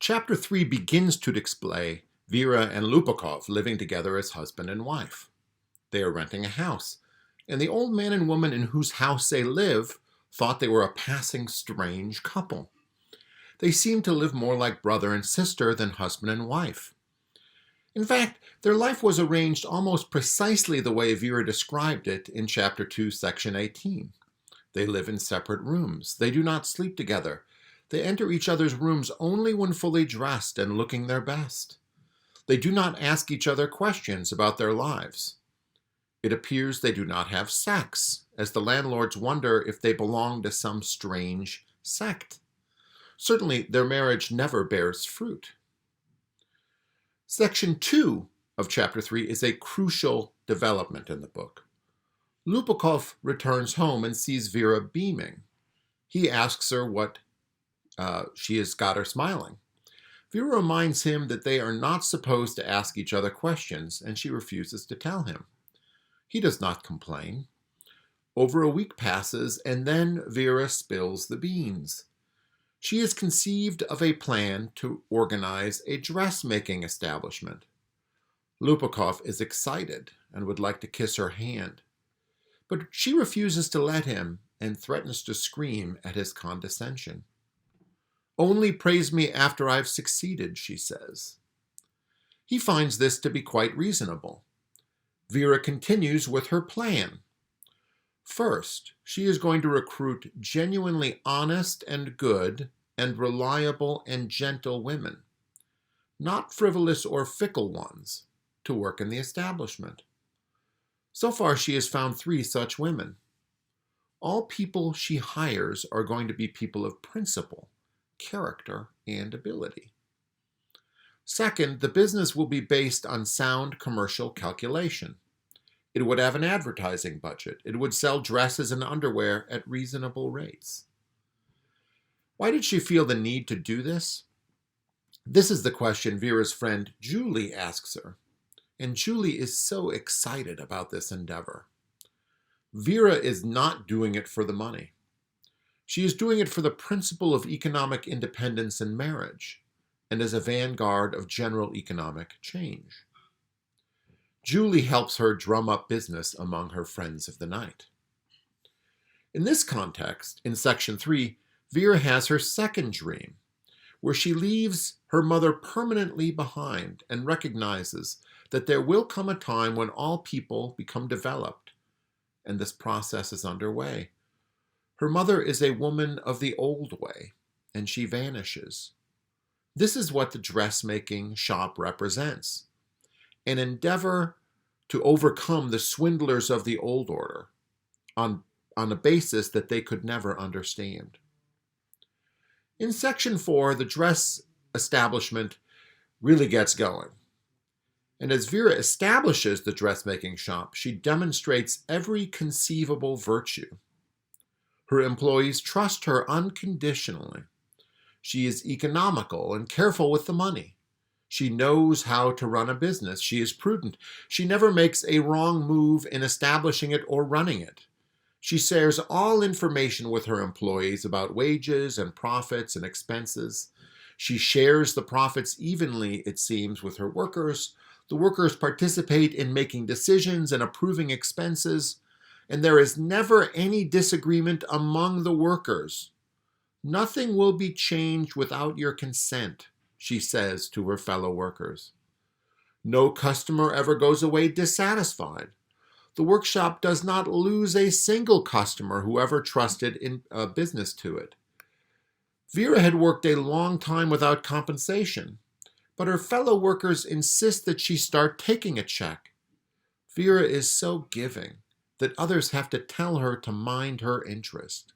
Chapter 3 begins to display Vera and Lopukhov living together as husband and wife. They are renting a house, and the old man and woman in whose house they live thought they were a passing strange couple. They seemed to live more like brother and sister than husband and wife. In fact, their life was arranged almost precisely the way Vera described it in Chapter 2, Section 18. They live in separate rooms. They do not sleep together. They enter each other's rooms only when fully dressed and looking their best. They do not ask each other questions about their lives. It appears they do not have sex, as the landlords wonder if they belong to some strange sect. Certainly, their marriage never bears fruit. Section 2 of Chapter 3 is a crucial development in the book. Lopukhov returns home and sees Vera beaming. He asks her what she has got her smiling. Vera reminds him that they are not supposed to ask each other questions, and she refuses to tell him. He does not complain. Over a week passes, and then Vera spills the beans. She has conceived of a plan to organize a dressmaking establishment. Lopukhov is excited and would like to kiss her hand, but she refuses to let him and threatens to scream at his condescension. "Only praise me after I've succeeded," she says. He finds this to be quite reasonable. Vera continues with her plan. First, she is going to recruit genuinely honest and good and reliable and gentle women, not frivolous or fickle ones, to work in the establishment. So far, she has found 3 such women. All people she hires are going to be people of principle, character, and ability. Second, the business will be based on sound commercial calculation. It would have an advertising budget. It would sell dresses and underwear at reasonable rates. Why did she feel the need to do this? This is the question Vera's friend Julie asks her, and Julie is so excited about this endeavor. Vera is not doing it for the money. She is doing it for the principle of economic independence in marriage, and as a vanguard of general economic change. Julie helps her drum up business among her friends of the night. In this context, in Section 3, Vera has her second dream, where she leaves her mother permanently behind and recognizes that there will come a time when all people become developed, and this process is underway. Her mother is a woman of the old way, and she vanishes. This is what the dressmaking shop represents, an endeavor to overcome the swindlers of the old order on a basis that they could never understand. In Section 4, the dress establishment really gets going. And as Vera establishes the dressmaking shop, she demonstrates every conceivable virtue. Her employees trust her unconditionally. She is economical and careful with the money. She knows how to run a business. She is prudent. She never makes a wrong move in establishing it or running it. She shares all information with her employees about wages and profits and expenses. She shares the profits evenly, it seems, with her workers. The workers participate in making decisions and approving expenses, and there is never any disagreement among the workers. "Nothing will be changed without your consent," she says to her fellow workers. No customer ever goes away dissatisfied. The workshop does not lose a single customer who ever trusted in business to it. Vera had worked a long time without compensation, but her fellow workers insist that she start taking a check. Vera is so giving that others have to tell her to mind her interest.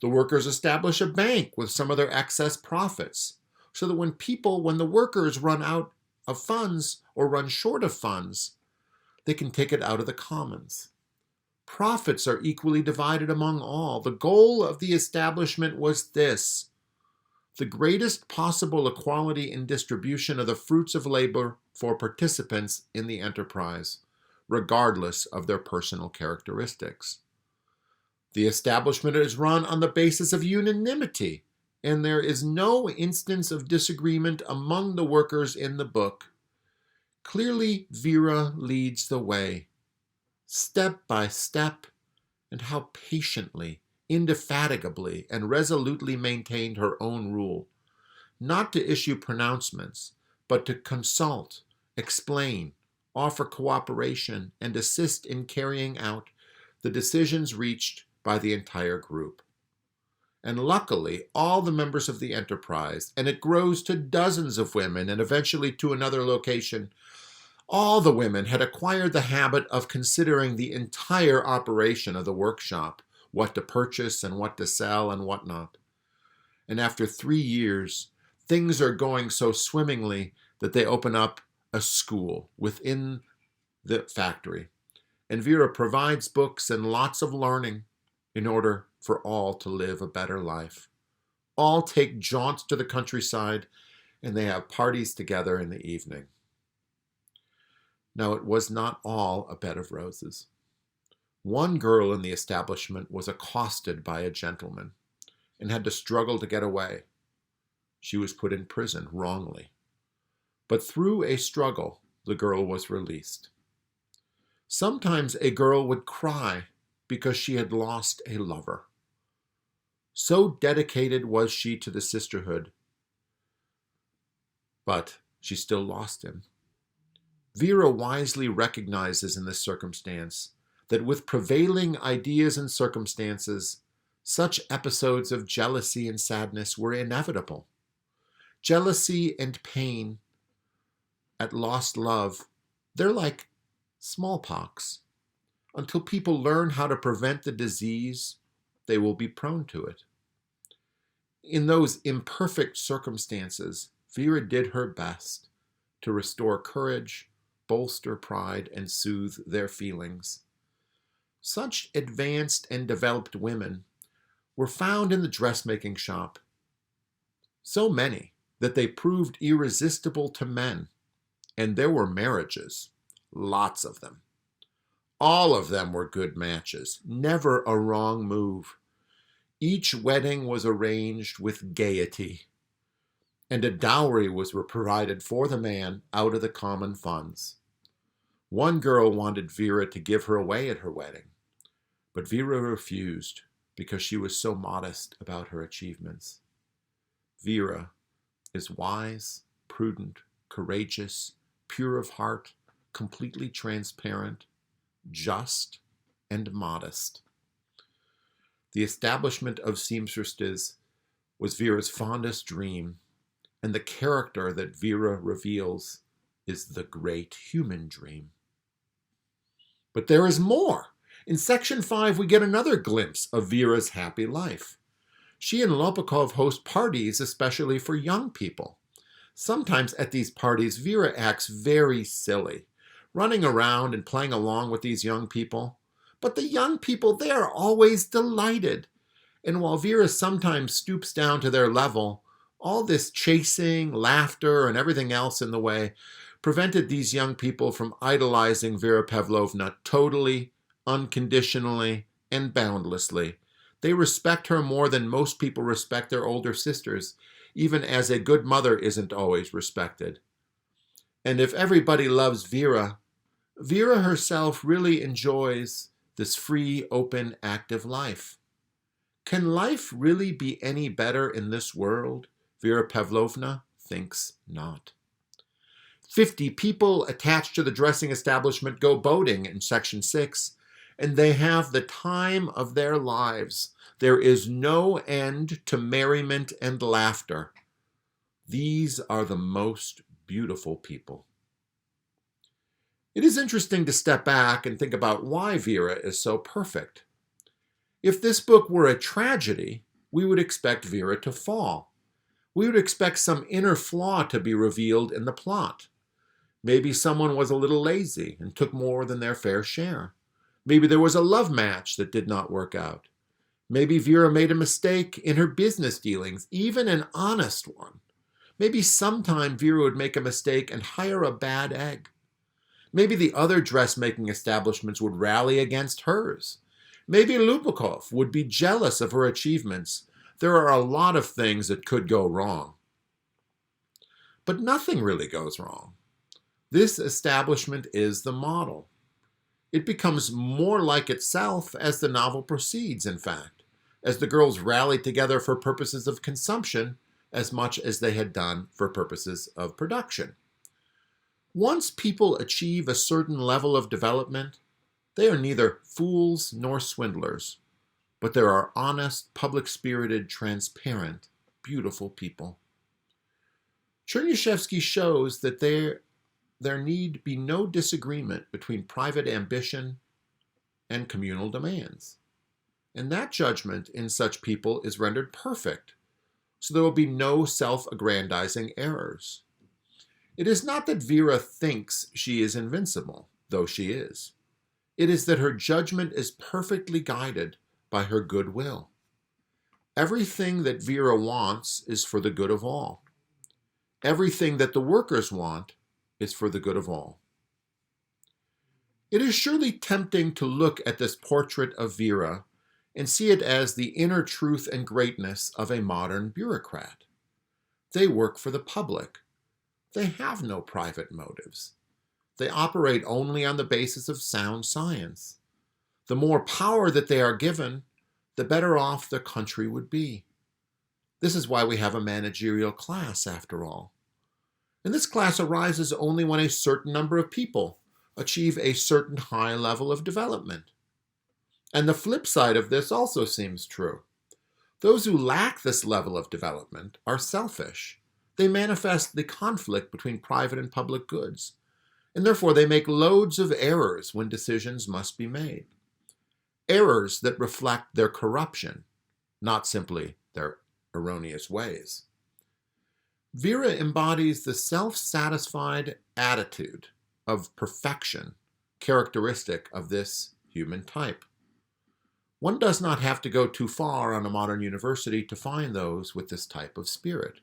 The workers establish a bank with some of their excess profits, so that when the workers run out of funds or run short of funds, they can take it out of the commons. Profits are equally divided among all. The goal of the establishment was this: the greatest possible equality in distribution of the fruits of labor for participants in the enterprise, regardless of their personal characteristics. The establishment is run on the basis of unanimity and there is no instance of disagreement among the workers in the book. Clearly, Vera leads the way, step by step, and how patiently, indefatigably, and resolutely maintained her own rule, not to issue pronouncements, but to consult, explain, offer cooperation, and assist in carrying out the decisions reached by the entire group. And luckily, all the members of the enterprise, and it grows to dozens of women and eventually to another location, all the women had acquired the habit of considering the entire operation of the workshop, what to purchase and what to sell and what not. And after 3 years, things are going so swimmingly that they open up a school within the factory. And Vera provides books and lots of learning in order for all to live a better life. All take jaunts to the countryside, and they have parties together in the evening. Now, it was not all a bed of roses. One girl in the establishment was accosted by a gentleman and had to struggle to get away. She was put in prison wrongly. But through a struggle, the girl was released. Sometimes a girl would cry because she had lost a lover. So dedicated was she to the sisterhood, but she still lost him. Vera wisely recognizes in this circumstance that with prevailing ideas and circumstances, such episodes of jealousy and sadness were inevitable. Jealousy and pain at lost love, they're like smallpox. Until people learn how to prevent the disease, they will be prone to it. In those imperfect circumstances, Vera did her best to restore courage, bolster pride, and soothe their feelings. Such advanced and developed women were found in the dressmaking shop. So many that they proved irresistible to men, and there were marriages, lots of them. All of them were good matches, never a wrong move. Each wedding was arranged with gaiety, and a dowry was provided for the man out of the common funds. One girl wanted Vera to give her away at her wedding, but Vera refused because she was so modest about her achievements. Vera is wise, prudent, courageous, pure of heart, completely transparent, just, and modest. The establishment of seamstresses was Vera's fondest dream, and the character that Vera reveals is the great human dream. But there is more. In Section 5, we get another glimpse of Vera's happy life. She and Lopukhov host parties, especially for young people. Sometimes at these parties, Vera acts very silly, running around and playing along with these young people. But the young people, they are always delighted. And while Vera sometimes stoops down to their level, all this chasing, laughter, and everything else in the way prevented these young people from idolizing Vera Pavlovna totally, unconditionally, and boundlessly. They respect her more than most people respect their older sisters, even as a good mother isn't always respected. And if everybody loves Vera, Vera herself really enjoys this free, open, active life. Can life really be any better in this world? Vera Pavlovna thinks not. 50 people attached to the dressing establishment go boating in Section 6, and they have the time of their lives. There is no end to merriment and laughter. These are the most beautiful people. It is interesting to step back and think about why Vera is so perfect. If this book were a tragedy, we would expect Vera to fall. We would expect some inner flaw to be revealed in the plot. Maybe someone was a little lazy and took more than their fair share. Maybe there was a love match that did not work out. Maybe Vera made a mistake in her business dealings, even an honest one. Maybe sometime Vera would make a mistake and hire a bad egg. Maybe the other dressmaking establishments would rally against hers. Maybe Lopukhov would be jealous of her achievements, There are a lot of things that could go wrong. But nothing really goes wrong. This establishment is the model. It becomes more like itself as the novel proceeds, in fact, as the girls rally together for purposes of consumption as much as they had done for purposes of production. Once people achieve a certain level of development, they are neither fools nor swindlers, but there are honest, public-spirited, transparent, beautiful people. Chernyshevsky shows that there need be no disagreement between private ambition and communal demands. And that judgment in such people is rendered perfect, so there will be no self-aggrandizing errors. It is not that Vera thinks she is invincible, though she is. It is that her judgment is perfectly guided by her goodwill. Everything that Vera wants is for the good of all. Everything that the workers want is for the good of all. It is surely tempting to look at this portrait of Vera and see it as the inner truth and greatness of a modern bureaucrat. They work for the public. They have no private motives. They operate only on the basis of sound science. The more power that they are given, the better off the country would be. This is why we have a managerial class, after all. And this class arises only when a certain number of people achieve a certain high level of development. And the flip side of this also seems true. Those who lack this level of development are selfish. They manifest the conflict between private and public goods, and therefore they make loads of errors when decisions must be made. Errors that reflect their corruption, not simply their erroneous ways. Vera embodies the self-satisfied attitude of perfection, characteristic of this human type. One does not have to go too far on a modern university to find those with this type of spirit.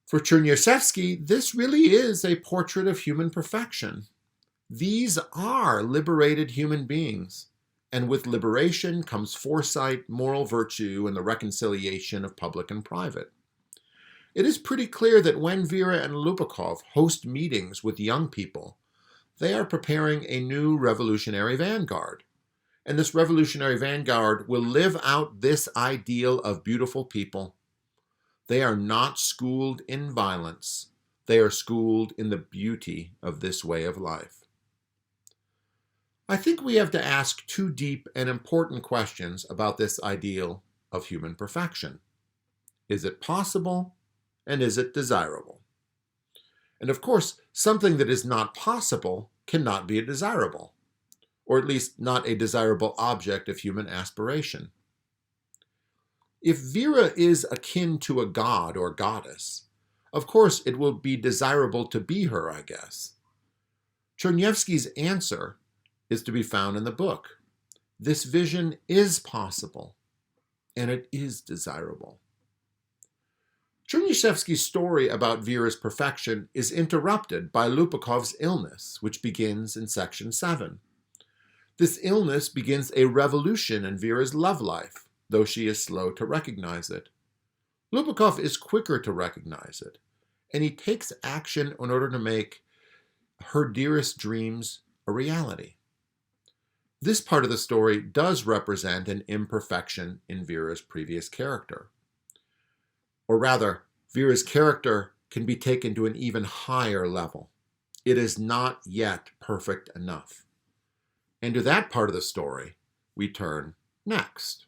For Chernyshevsky, this really is a portrait of human perfection. These are liberated human beings, and with liberation comes foresight, moral virtue, and the reconciliation of public and private. It is pretty clear that when Vera and Lopukhov host meetings with young people, they are preparing a new revolutionary vanguard. And this revolutionary vanguard will live out this ideal of beautiful people. They are not schooled in violence. They are schooled in the beauty of this way of life. I think we have to ask two deep and important questions about this ideal of human perfection. Is it possible, and is it desirable? And of course, something that is not possible cannot be desirable, or at least not a desirable object of human aspiration. If Vera is akin to a god or goddess, of course it will be desirable to be her, I guess. Chernyshevsky's answer is to be found in the book. This vision is possible, and it is desirable. Chernyshevsky's story about Vera's perfection is interrupted by Lopukhov's illness, which begins in section 7. This illness begins a revolution in Vera's love life, though she is slow to recognize it. Lopukhov is quicker to recognize it, and he takes action in order to make her dearest dreams a reality. This part of the story does represent an imperfection in Vera's previous character. Or rather, Vera's character can be taken to an even higher level. It is not yet perfect enough. And to that part of the story, we turn next.